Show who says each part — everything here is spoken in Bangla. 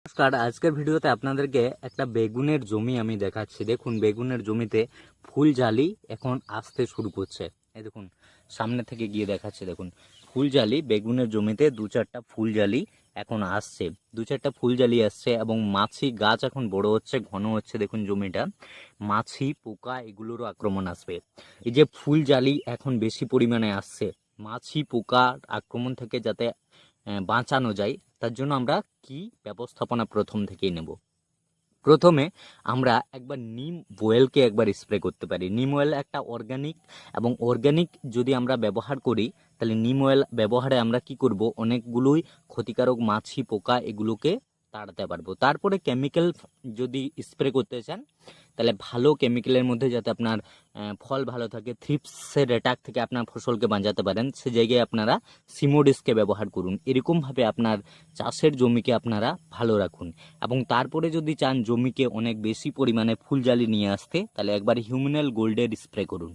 Speaker 1: নমস্কার, আজকের ভিডিওতে আপনাদেরকে একটা বেগুনের জমি আমি দেখাচ্ছি। দেখুন, বেগুনের জমিতে ফুল জালি এখন আসতে শুরু করছে। এই দেখুন, সামনে থেকে গিয়ে দেখাচ্ছে। দেখুন, ফুল জালি বেগুনের জমিতে দু চারটা ফুল জালি এখন আসছে, দু চারটা ফুল জালি আসছে এবং মাছি গাছ এখন বড় হচ্ছে, ঘন হচ্ছে। দেখুন জমিটা, মাছি পোকা এগুলোরও আক্রমণ আসবে। এই যে ফুল জালি এখন বেশি পরিমাণে আসছে, মাছি পোকার আক্রমণ থেকে যাতে বাঁচানো যায়, তার জন্য আমরা কি ব্যবস্থাপনা প্রথম থেকেই নেব। প্রথমে আমরা একবার নিম অয়েলকে একবার স্প্রে করতে পারি। নিম অয়েল একটা অর্গানিক, এবং অর্গানিক যদি আমরা ব্যবহার করি তাহলে নিম অয়েল ব্যবহারে আমরা কি করব, অনেকগুলোই ক্ষতিকারক মাছি পোকা এগুলোকে তাড়াতে পারবো। তারপরে কেমিক্যাল যদি স্প্রে করতে চান তাহলে ভালো কেমিক্যালের মধ্যে যাতে আপনার ফল ভালো থাকে, থ্রিপসের অ্যাটাক থেকে আপনার ফসলকে বাঁচাতে পারেন, সে জায়গায় আপনারা সিমোডিসকে ব্যবহার করুন। এরকমভাবে আপনার চাষের জমিকে আপনারা ভালো রাখুন। এবং তারপরে যদি চান জমিকে অনেক বেশি পরিমাণে ফুলজালি নিয়ে আসতে, তাহলে একবার হিউমিনাল গোল্ডের স্প্রে করুন।